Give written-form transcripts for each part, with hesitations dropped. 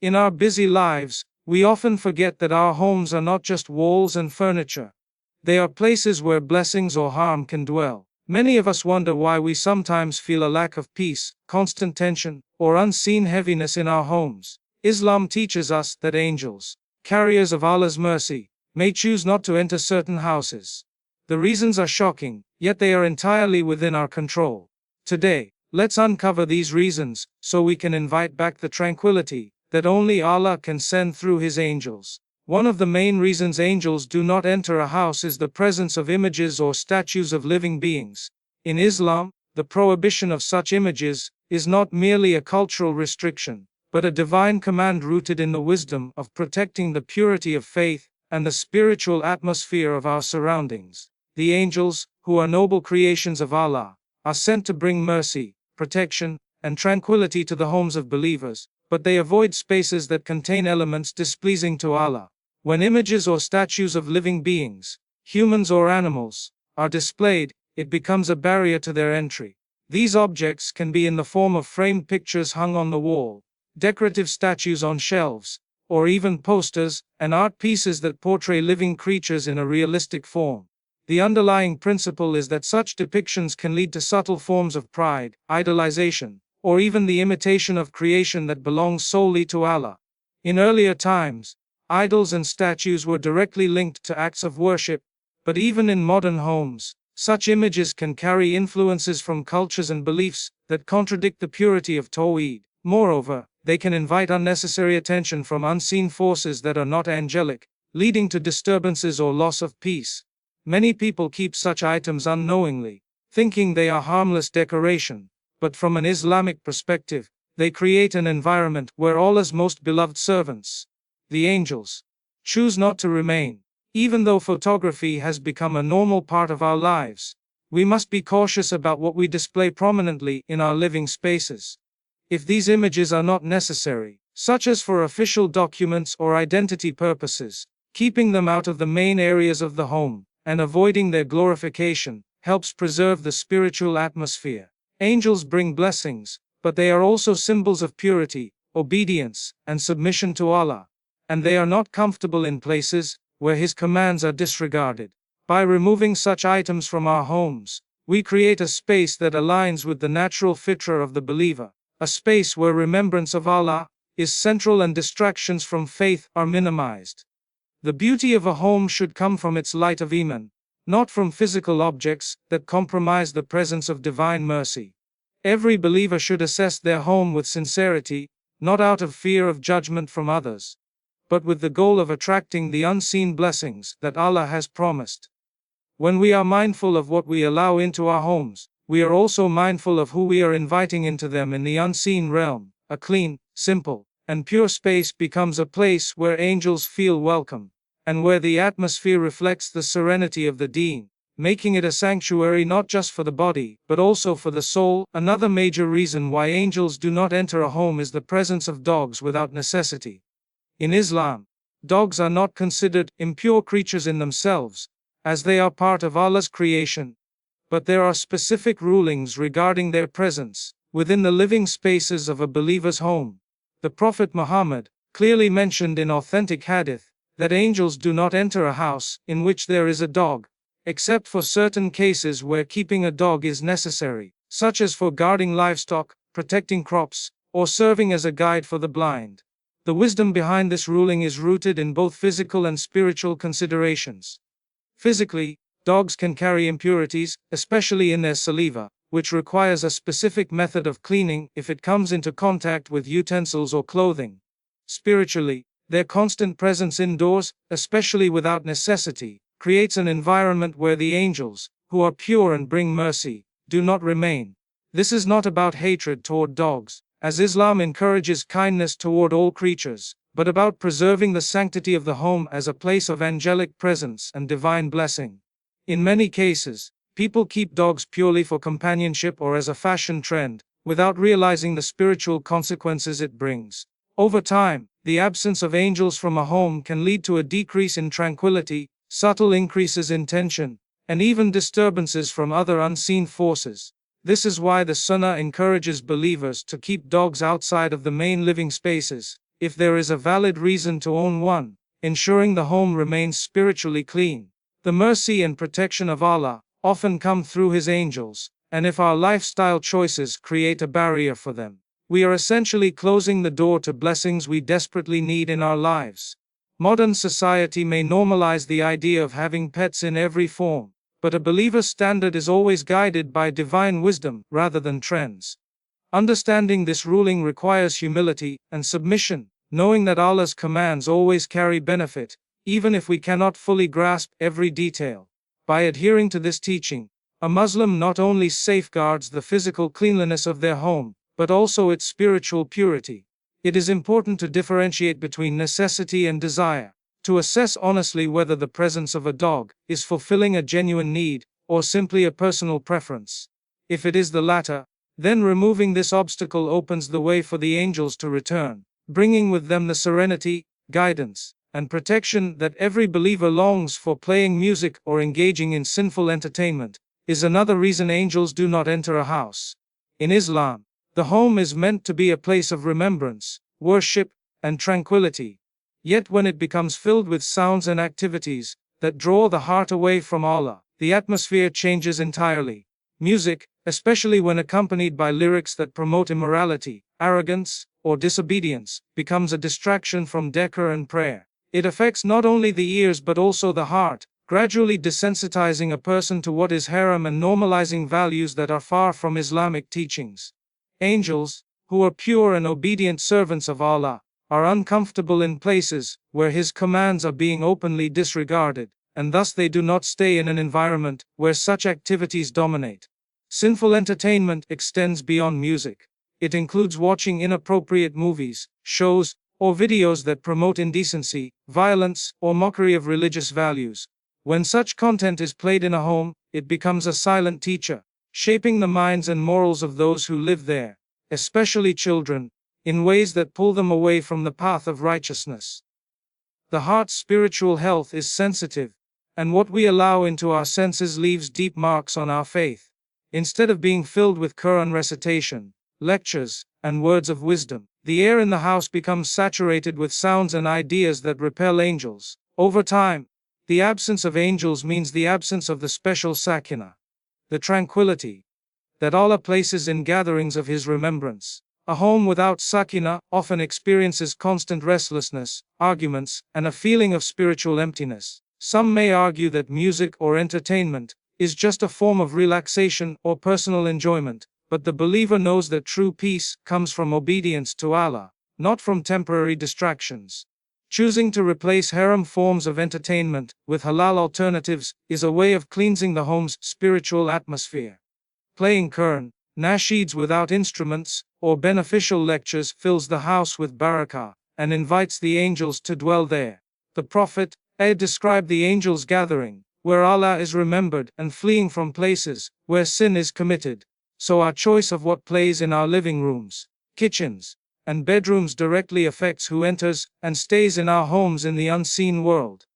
In our busy lives, we often forget that our homes are not just walls and furniture. They are places where blessings or harm can dwell. Many of us wonder why we sometimes feel a lack of peace, constant tension, or unseen heaviness in our homes. Islam teaches us that angels, carriers of Allah's mercy, may choose not to enter certain houses. The reasons are shocking, yet they are entirely within our control. Today, let's uncover these reasons, so we can invite back the tranquility that only Allah can send through His angels. One of the main reasons angels do not enter a house is the presence of images or statues of living beings. In Islam, the prohibition of such images is not merely a cultural restriction, but a divine command rooted in the wisdom of protecting the purity of faith and the spiritual atmosphere of our surroundings. The angels, who are noble creations of Allah, are sent to bring mercy, protection, and tranquility to the homes of believers, but they avoid spaces that contain elements displeasing to Allah. When images or statues of living beings, humans or animals, are displayed, it becomes a barrier to their entry. These objects can be in the form of framed pictures hung on the wall, decorative statues on shelves, or even posters and art pieces that portray living creatures in a realistic form. The underlying principle is that such depictions can lead to subtle forms of pride, idolization, or even the imitation of creation that belongs solely to Allah. In earlier times, idols and statues were directly linked to acts of worship, but even in modern homes, such images can carry influences from cultures and beliefs that contradict the purity of Tawhid. Moreover, they can invite unnecessary attention from unseen forces that are not angelic, leading to disturbances or loss of peace. Many people keep such items unknowingly, thinking they are harmless decoration, but from an Islamic perspective, they create an environment where Allah's most beloved servants, the angels, choose not to remain. Even though photography has become a normal part of our lives, we must be cautious about what we display prominently in our living spaces. If these images are not necessary, such as for official documents or identity purposes, keeping them out of the main areas of the home and avoiding their glorification helps preserve the spiritual atmosphere. Angels bring blessings, but they are also symbols of purity, obedience, and submission to Allah, and they are not comfortable in places where His commands are disregarded. By removing such items from our homes, we create a space that aligns with the natural fitrah of the believer, a space where remembrance of Allah is central and distractions from faith are minimized. The beauty of a home should come from its light of Iman, not from physical objects that compromise the presence of divine mercy. Every believer should assess their home with sincerity, not out of fear of judgment from others, but with the goal of attracting the unseen blessings that Allah has promised. When we are mindful of what we allow into our homes, we are also mindful of who we are inviting into them in the unseen realm. A clean, simple, and pure space becomes a place where angels feel welcome, and where the atmosphere reflects the serenity of the Deen, making it a sanctuary not just for the body, but also for the soul. Another major reason why angels do not enter a home is the presence of dogs without necessity. In Islam, dogs are not considered impure creatures in themselves, as they are part of Allah's creation, but there are specific rulings regarding their presence within the living spaces of a believer's home. The Prophet Muhammad clearly mentioned in authentic Hadith that angels do not enter a house in which there is a dog, except for certain cases where keeping a dog is necessary, such as for guarding livestock, protecting crops, or serving as a guide for the blind. The wisdom behind this ruling is rooted in both physical and spiritual considerations. Physically, dogs can carry impurities, especially in their saliva, which requires a specific method of cleaning if it comes into contact with utensils or clothing. Spiritually, their constant presence indoors, especially without necessity, creates an environment where the angels, who are pure and bring mercy, do not remain. This is not about hatred toward dogs, as Islam encourages kindness toward all creatures, but about preserving the sanctity of the home as a place of angelic presence and divine blessing. In many cases, people keep dogs purely for companionship or as a fashion trend, without realizing the spiritual consequences it brings. Over time, the absence of angels from a home can lead to a decrease in tranquility, subtle increases in tension, and even disturbances from other unseen forces. This is why the Sunnah encourages believers to keep dogs outside of the main living spaces, if there is a valid reason to own one, ensuring the home remains spiritually clean. The mercy and protection of Allah often come through His angels, and if our lifestyle choices create a barrier for them, we are essentially closing the door to blessings we desperately need in our lives. Modern society may normalize the idea of having pets in every form, but a believer's standard is always guided by divine wisdom rather than trends. Understanding this ruling requires humility and submission, knowing that Allah's commands always carry benefit, even if we cannot fully grasp every detail. By adhering to this teaching, a Muslim not only safeguards the physical cleanliness of their home, but also its spiritual purity. It is important to differentiate between necessity and desire, to assess honestly whether the presence of a dog is fulfilling a genuine need, or simply a personal preference. If it is the latter, then removing this obstacle opens the way for the angels to return, bringing with them the serenity, guidance, and protection that every believer longs for. Playing music or engaging in sinful entertainment is another reason angels do not enter a house. In Islam, the home is meant to be a place of remembrance, worship, and tranquility. Yet when it becomes filled with sounds and activities that draw the heart away from Allah, the atmosphere changes entirely. Music, especially when accompanied by lyrics that promote immorality, arrogance, or disobedience, becomes a distraction from dhikr and prayer. It affects not only the ears but also the heart, gradually desensitizing a person to what is haram and normalizing values that are far from Islamic teachings. Angels, who are pure and obedient servants of Allah, are uncomfortable in places where His commands are being openly disregarded, and thus they do not stay in an environment where such activities dominate. Sinful entertainment extends beyond music. It includes watching inappropriate movies, shows, or videos that promote indecency, violence, or mockery of religious values. When such content is played in a home, it becomes a silent teacher, shaping the minds and morals of those who live there, especially children, in ways that pull them away from the path of righteousness. The heart's spiritual health is sensitive, and what we allow into our senses leaves deep marks on our faith. Instead of being filled with Quran recitation, lectures, and words of wisdom, the air in the house becomes saturated with sounds and ideas that repel angels. Over time, the absence of angels means the absence of the special sakina, the tranquility that Allah places in gatherings of His remembrance. A home without sakina often experiences constant restlessness, arguments, and a feeling of spiritual emptiness. Some may argue that music or entertainment is just a form of relaxation or personal enjoyment, but the believer knows that true peace comes from obedience to Allah, not from temporary distractions. Choosing to replace haram forms of entertainment with halal alternatives is a way of cleansing the home's spiritual atmosphere. Playing Quran, nasheeds without instruments, or beneficial lectures fills the house with barakah, and invites the angels to dwell there. The Prophet described the angels gathering, where Allah is remembered, and fleeing from places where sin is committed. So our choice of what plays in our living rooms, kitchens, and bedrooms directly affects who enters and stays in our homes in the unseen world.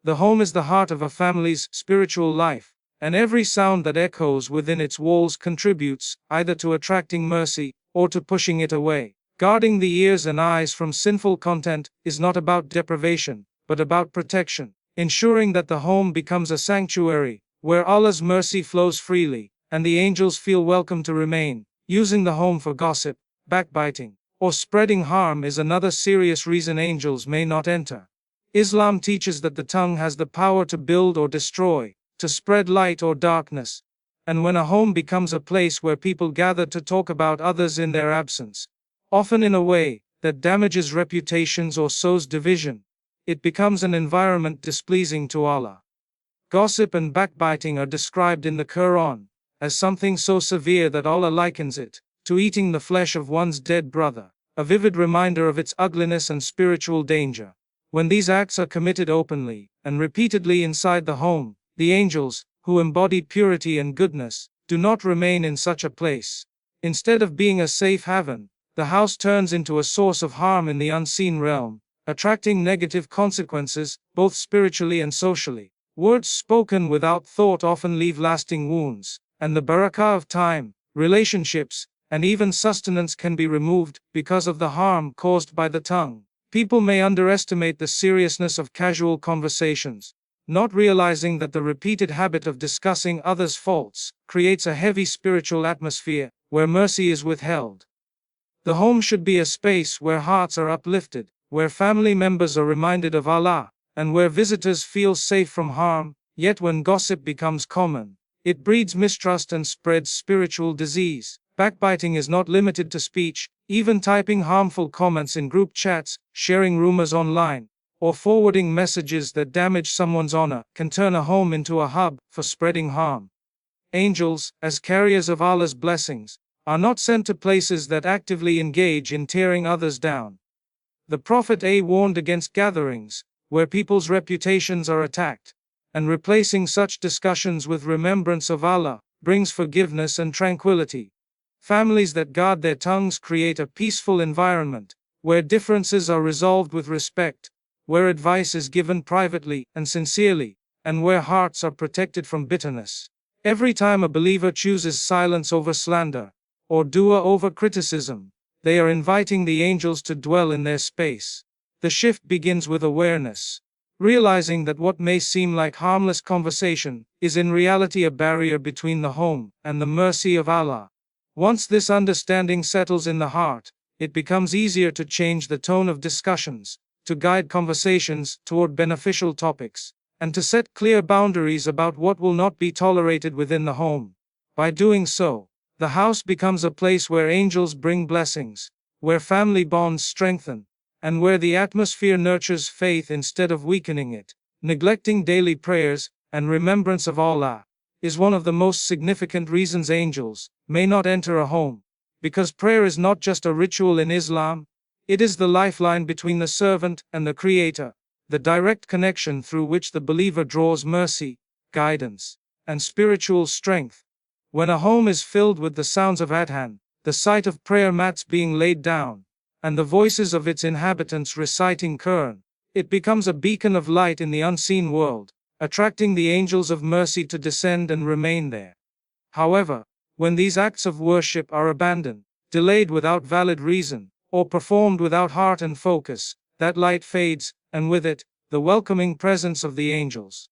The home is the heart of a family's spiritual life, and every sound that echoes within its walls contributes either to attracting mercy or to pushing it away. Guarding the ears and eyes from sinful content is not about deprivation, but about protection, ensuring that the home becomes a sanctuary where Allah's mercy flows freely, and the angels feel welcome to remain. Using the home for gossip, backbiting, or spreading harm is another serious reason angels may not enter. Islam teaches that the tongue has the power to build or destroy, to spread light or darkness. And when a home becomes a place where people gather to talk about others in their absence, often in a way that damages reputations or sows division, it becomes an environment displeasing to Allah. Gossip and backbiting are described in the Quran as something so severe that Allah likens it to eating the flesh of one's dead brother, a vivid reminder of its ugliness and spiritual danger. When these acts are committed openly and repeatedly inside the home, the angels, who embody purity and goodness, do not remain in such a place. Instead of being a safe haven, the house turns into a source of harm in the unseen realm, attracting negative consequences, both spiritually and socially. Words spoken without thought often leave lasting wounds, and the barakah of time, relationships, and even sustenance can be removed because of the harm caused by the tongue. People may underestimate the seriousness of casual conversations, not realizing that the repeated habit of discussing others' faults creates a heavy spiritual atmosphere where mercy is withheld. The home should be a space where hearts are uplifted, where family members are reminded of Allah, and where visitors feel safe from harm. Yet when gossip becomes common, it breeds mistrust and spreads spiritual disease. Backbiting is not limited to speech. Even typing harmful comments in group chats, sharing rumors online, or forwarding messages that damage someone's honor can turn a home into a hub for spreading harm. Angels, as carriers of Allah's blessings, are not sent to places that actively engage in tearing others down. The Prophet warned against gatherings where people's reputations are attacked, and replacing such discussions with remembrance of Allah brings forgiveness and tranquility. Families that guard their tongues create a peaceful environment, where differences are resolved with respect, where advice is given privately and sincerely, and where hearts are protected from bitterness. Every time a believer chooses silence over slander, or dua over criticism, they are inviting the angels to dwell in their space. The shift begins with awareness, realizing that what may seem like harmless conversation is in reality a barrier between the home and the mercy of Allah. Once this understanding settles in the heart, it becomes easier to change the tone of discussions, to guide conversations toward beneficial topics, and to set clear boundaries about what will not be tolerated within the home. By doing so, the house becomes a place where angels bring blessings, where family bonds strengthen, and where the atmosphere nurtures faith instead of weakening it. Neglecting daily prayers and remembrance of Allah is one of the most significant reasons angels may not enter a home. Because prayer is not just a ritual in Islam, it is the lifeline between the servant and the Creator, the direct connection through which the believer draws mercy, guidance, and spiritual strength. When a home is filled with the sounds of adhan, the sight of prayer mats being laid down, and the voices of its inhabitants reciting Quran, it becomes a beacon of light in the unseen world, attracting the angels of mercy to descend and remain there. However, when these acts of worship are abandoned, delayed without valid reason, or performed without heart and focus, that light fades, and with it, the welcoming presence of the angels.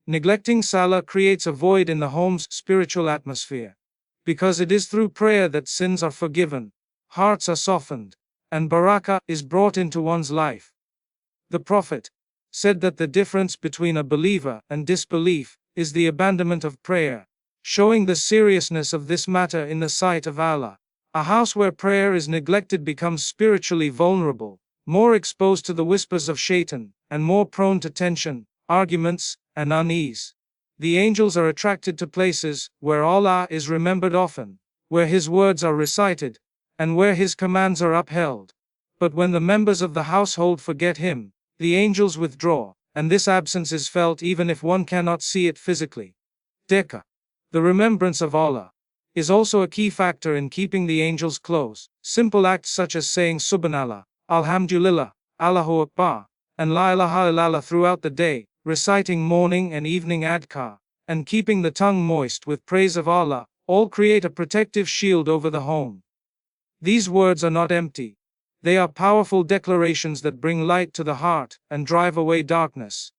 Neglecting Salah creates a void in the home's spiritual atmosphere. Because it is through prayer that sins are forgiven, hearts are softened, and barakah is brought into one's life. The Prophet said that the difference between a believer and disbelief is the abandonment of prayer, showing the seriousness of this matter in the sight of Allah. A house where prayer is neglected becomes spiritually vulnerable, more exposed to the whispers of Shaitan, and more prone to tension, arguments, and unease. The angels are attracted to places where Allah is remembered often, where His words are recited, and where His commands are upheld. But when the members of the household forget Him, the angels withdraw, and this absence is felt even if one cannot see it physically. Dhikr, the remembrance of Allah, is also a key factor in keeping the angels close. Simple acts such as saying Subhanallah, Alhamdulillah, Allahu Akbar, and La ilaha illallah throughout the day, reciting morning and evening adhkar, and keeping the tongue moist with praise of Allah, all create a protective shield over the home. These words are not empty. They are powerful declarations that bring light to the heart and drive away darkness.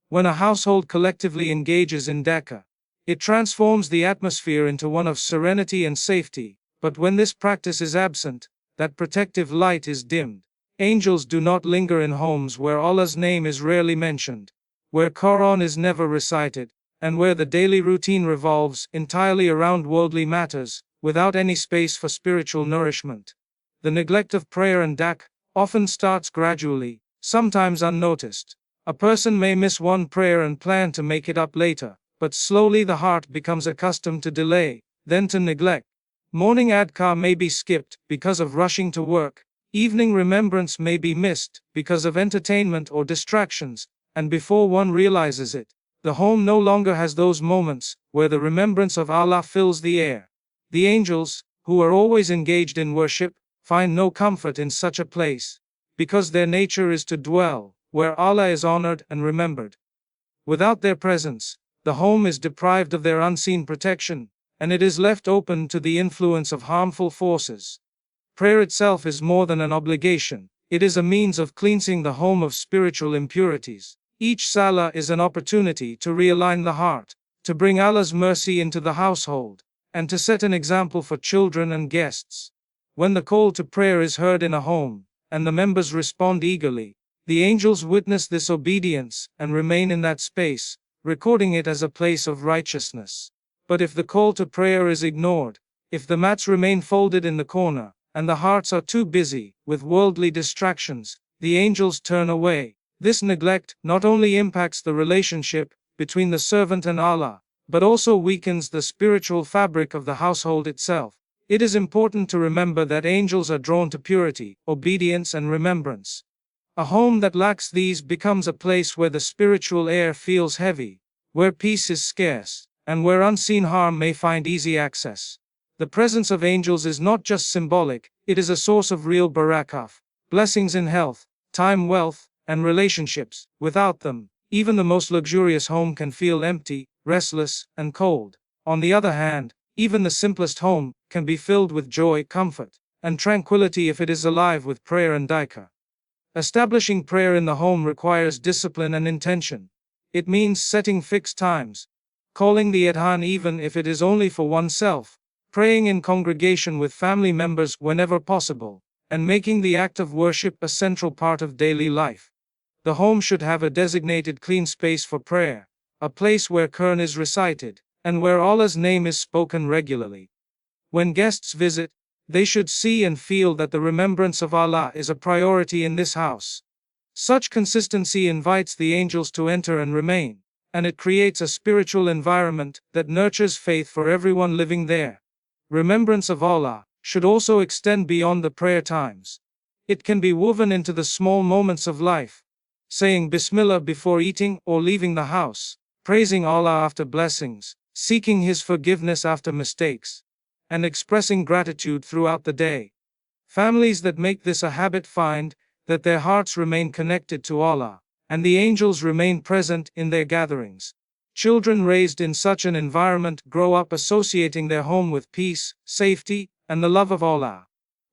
When a household collectively engages in dhikr, it transforms the atmosphere into one of serenity and safety. But when this practice is absent, that protective light is dimmed. Angels do not linger in homes where Allah's name is rarely mentioned, where Quran is never recited, and where the daily routine revolves entirely around worldly matters, without any space for spiritual nourishment. The neglect of prayer and dhikr often starts gradually, sometimes unnoticed. A person may miss one prayer and plan to make it up later, but slowly the heart becomes accustomed to delay, then to neglect. Morning adhkar may be skipped because of rushing to work, evening remembrance may be missed because of entertainment or distractions, and before one realizes it, the home no longer has those moments where the remembrance of Allah fills the air. The angels, who are always engaged in worship, find no comfort in such a place, because their nature is to dwell where Allah is honored and remembered. Without their presence, the home is deprived of their unseen protection, and it is left open to the influence of harmful forces. Prayer itself is more than an obligation, It is a means of cleansing the home of spiritual impurities. Each salah is an opportunity to realign the heart, to bring Allah's mercy into the household, and to set an example for children and guests. When the call to prayer is heard in a home, and the members respond eagerly, the angels witness this obedience and remain in that space, recording it as a place of righteousness. But if the call to prayer is ignored, if the mats remain folded in the corner, and the hearts are too busy with worldly distractions, the angels turn away. This neglect not only impacts the relationship between the servant and Allah, but also weakens the spiritual fabric of the household itself. It is important to remember that angels are drawn to purity, obedience, and remembrance. A home that lacks these becomes a place where the spiritual air feels heavy, where peace is scarce, and where unseen harm may find easy access. The presence of angels is not just symbolic, it is a source of real barakah, blessings in health, time, wealth, and relationships. Without them, even the most luxurious home can feel empty, restless, and cold. On the other hand, even the simplest home can be filled with joy, comfort, and tranquility if it is alive with prayer and dhikr. Establishing prayer in the home requires discipline and intention. It means setting fixed times, calling the adhan even if it is only for oneself, praying in congregation with family members whenever possible, and making the act of worship a central part of daily life. The home should have a designated clean space for prayer, a place where Quran is recited, and where Allah's name is spoken regularly. When guests visit, they should see and feel that the remembrance of Allah is a priority in this house. Such consistency invites the angels to enter and remain, and it creates a spiritual environment that nurtures faith for everyone living there. Remembrance of Allah should also extend beyond the prayer times. It can be woven into the small moments of life, saying Bismillah before eating or leaving the house, praising Allah after blessings, seeking His forgiveness after mistakes, and expressing gratitude throughout the day. Families that make this a habit find that their hearts remain connected to Allah, and the angels remain present in their gatherings. Children raised in such an environment grow up associating their home with peace, safety, and the love of Allah.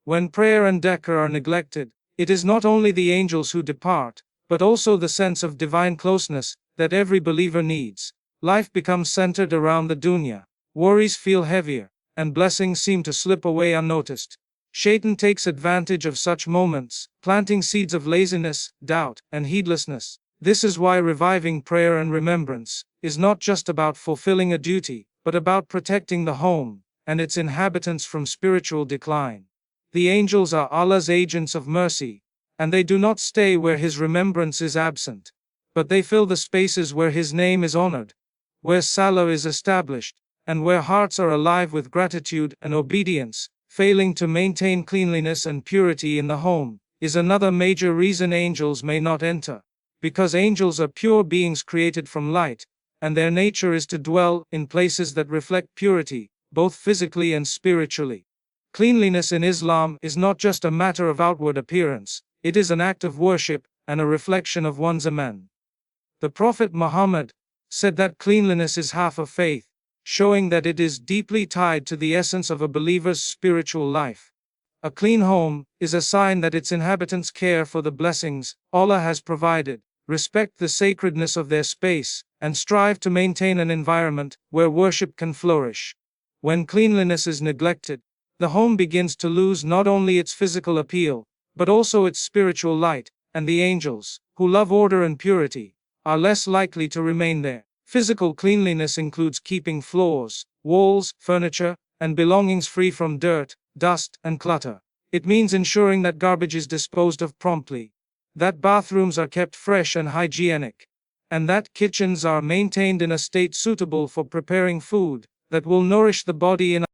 When prayer and dhikr are neglected, it is not only the angels who depart, but also the sense of divine closeness that every believer needs. Life becomes centered around the dunya. Worries feel heavier, and blessings seem to slip away unnoticed. Shaitan takes advantage of such moments, planting seeds of laziness, doubt, and heedlessness. This is why reviving prayer and remembrance is not just about fulfilling a duty, but about protecting the home and its inhabitants from spiritual decline. The angels are Allah's agents of mercy, and they do not stay where His remembrance is absent, but they fill the spaces where His name is honored, where salah is established, and where hearts are alive with gratitude and obedience. Failing to maintain cleanliness and purity in the home is another major reason angels may not enter. Because angels are pure beings created from light, and their nature is to dwell in places that reflect purity, both physically and spiritually. Cleanliness in Islam is not just a matter of outward appearance, it is an act of worship and a reflection of one's iman. The Prophet Muhammad said that cleanliness is half of faith, showing that it is deeply tied to the essence of a believer's spiritual life. A clean home is a sign that its inhabitants care for the blessings Allah has provided, respect the sacredness of their space, and strive to maintain an environment where worship can flourish. When cleanliness is neglected, the home begins to lose not only its physical appeal, but also its spiritual light, and the angels, who love order and purity, are less likely to remain there. Physical cleanliness includes keeping floors, walls, furniture, and belongings free from dirt, dust, and clutter. It means ensuring that garbage is disposed of promptly, that bathrooms are kept fresh and hygienic, and that kitchens are maintained in a state suitable for preparing food that will nourish the body in